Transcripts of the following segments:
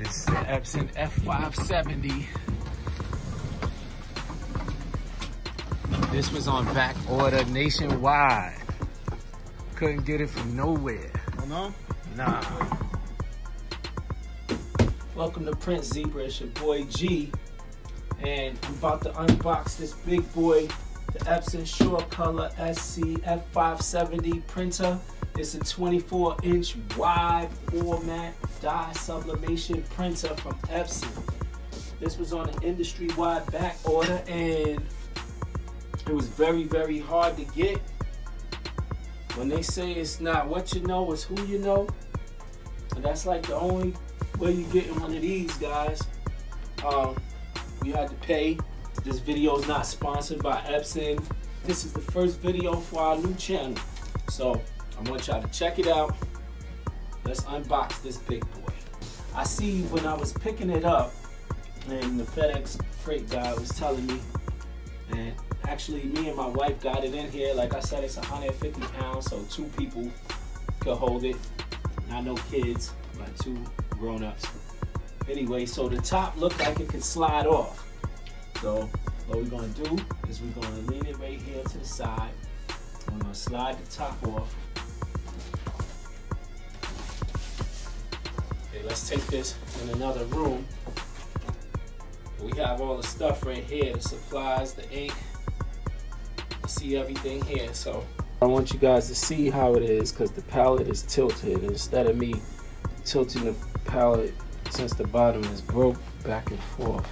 This is the Epson F570. This was on back order nationwide. Couldn't get it from nowhere. Oh no? Nah. Welcome to PrintZebra, it's your boy G. And I'm about to unbox this big boy, the Epson Short Color SC-F570 printer. It's a 24-inch wide format die sublimation printer from Epson. This was on an industry-wide back order and it was very, very hard to get. When they say it's not what you know, it's who you know. And that's like the only way you're getting one of these, guys. You had to pay. This video is not sponsored by Epson. This is the first video for our new channel. So I want y'all to check it out. Let's unbox this big boy. I see when I was picking it up and the FedEx freight guy was telling me, and actually me and my wife got it in here. Like I said, it's 150 pounds, so 2 people could hold it. Not no kids, but 2 grown-ups. Anyway, so the top looked like it could slide off. So what we're gonna do is we're gonna lean it right here to the side. I'm gonna slide the top off. Okay, let's take this in another room. We have all the stuff right here, the supplies, the ink. You see everything here. So I want you guys to see how it is because the palette is tilted. Instead of me tilting the palette since the bottom is broke back and forth,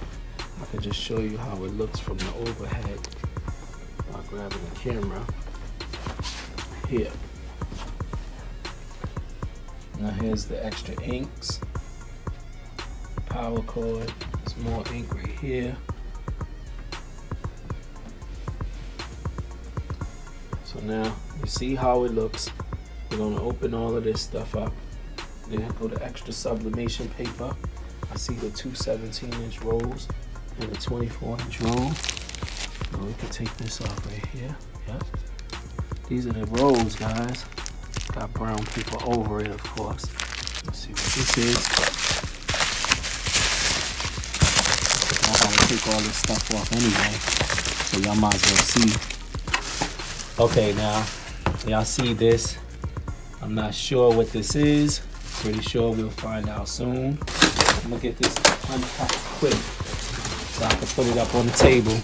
I can just show you how it looks from the overhead by grabbing the camera here. Now here's the extra inks, power cord, there's more ink right here. So now you see how it looks. We're gonna open all of this stuff up. Then go to extra sublimation paper. I see the 2 17-inch rolls and the 24-inch roll. Now we can take this off right here. Yep. These are the rolls, guys. Got brown paper over it, of course. Let's see what this is. I gotta take all this stuff off anyway, so y'all might as well see. Okay, now y'all see this. I'm not sure what this is. Pretty sure we'll find out soon. I'm gonna get this unpacked quick so I can put it up on the table.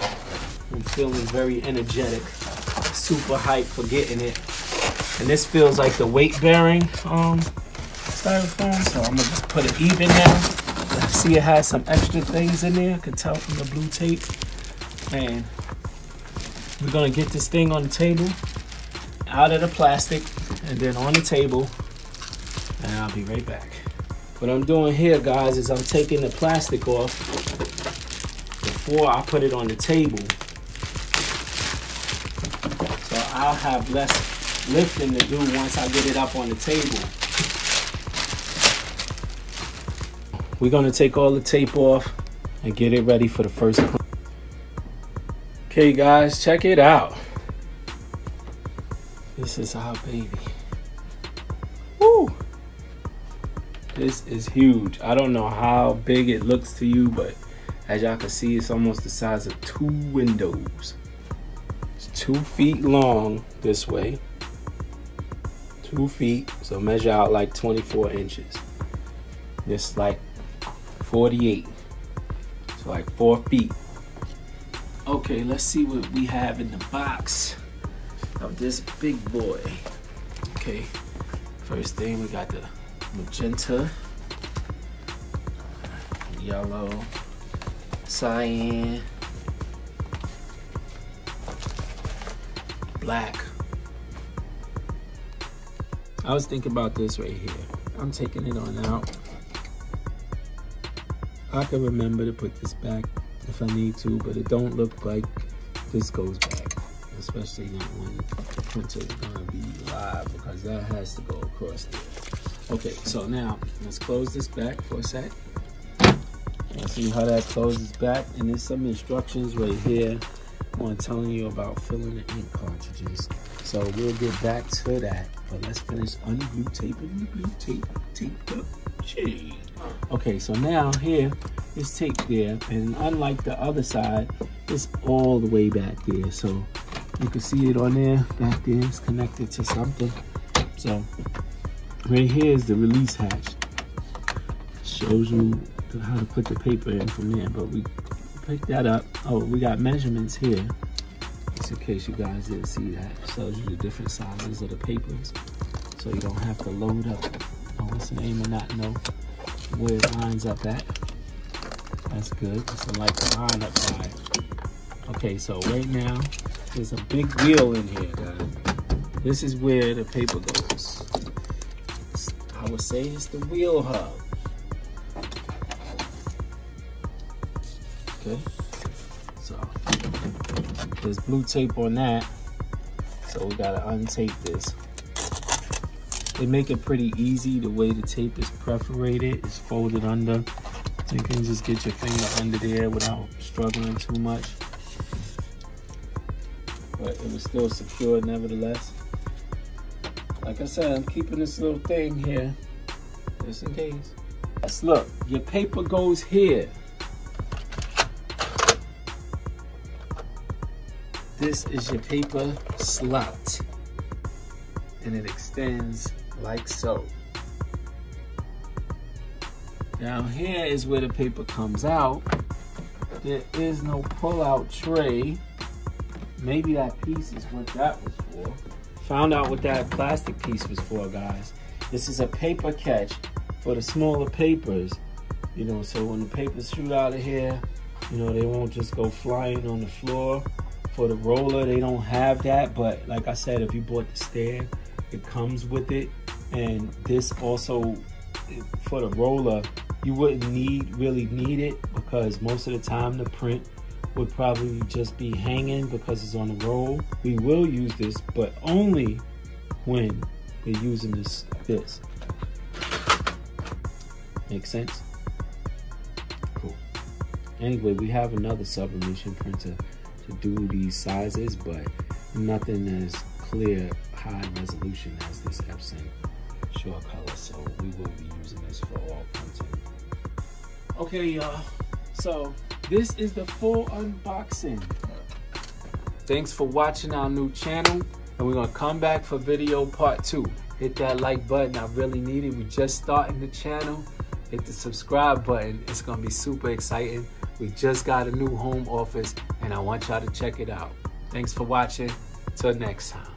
I'm feeling very energetic, super hyped for getting it. And this feels like the weight bearing styrofoam, so I'm gonna just put it even now. I see it has some extra things in there, I can tell from the blue tape. And we're gonna get this thing on the table, out of the plastic, and then on the table, and I'll be right back. What I'm doing here, guys, is I'm taking the plastic off before I put it on the table. So I'll have less lifting to do once I get it up on the table. We're gonna take all the tape off and get it ready for the first print. Okay, guys, check it out. This is our baby. Woo! This is huge. I don't know how big it looks to you, but as y'all can see, it's almost the size of 2 windows. It's 2 feet long this way. 2 feet, so measure out like 24 inches. This is like 48, so like 4 feet. Okay, let's see what we have in the box of this big boy. Okay, first thing we got the magenta, yellow, cyan, black. I was thinking about this right here. I'm taking it on out. I can remember to put this back if I need to, but it don't look like this goes back, especially not when the printer is gonna be live, because that has to go across there. Okay, so now let's close this back for a sec. Let's see how that closes back, and there's some instructions right here on telling you about filling the ink cartridges. So we'll get back to that But let's finish unblue taping the blue tape. Tape up. Gee. Okay, so now here is tape there, and unlike the other side, it's all the way back there. So you can see it on there, back there, it's connected to something. So right here is the release hatch. Shows you how to put the paper in from there, but we picked that up. Oh, we got measurements here, just in case you guys didn't see that. It shows you the different sizes of the papers, so you don't have to load up. Oh, what's the name and not know where it lines up at. That's good. It's like the line up side. Okay, so right now there's a big wheel in here, guys. This is where the paper goes. I would say it's the wheel hub. Okay, so there's blue tape on that, so we gotta untape this. They make it pretty easy. The way the tape is perforated, it's folded under, so you can just get your finger under there without struggling too much. But it was still secure nevertheless. Like I said, I'm keeping this little thing here just in case. Yes, look, your paper goes here. This is your paper slot, and it extends like so. Down here is where the paper comes out. There is no pull-out tray. Maybe that piece is what that was for. Found out what that plastic piece was for, guys. This is a paper catch for the smaller papers, you know, so when the papers shoot out of here, you know, they won't just go flying on the floor. For the roller, they don't have that, but like I said, if you bought the stand, it comes with it. And this also, for the roller, you wouldn't really need it, because most of the time the print would probably just be hanging because it's on the roll. We will use this, but only when we're using this. Make sense? Cool. Anyway, we have another sublimation printer to do these sizes, but nothing as clear, high resolution as this Epson short color, so we will be using this for all printing. Okay, y'all, so this is the full unboxing. Thanks for watching our new channel, and we're gonna come back for video part 2. Hit that like button, I really need it. We're just starting the channel. Hit the subscribe button, it's gonna be super exciting. We just got a new home office, and I want y'all to check it out. Thanks for watching. Till next time.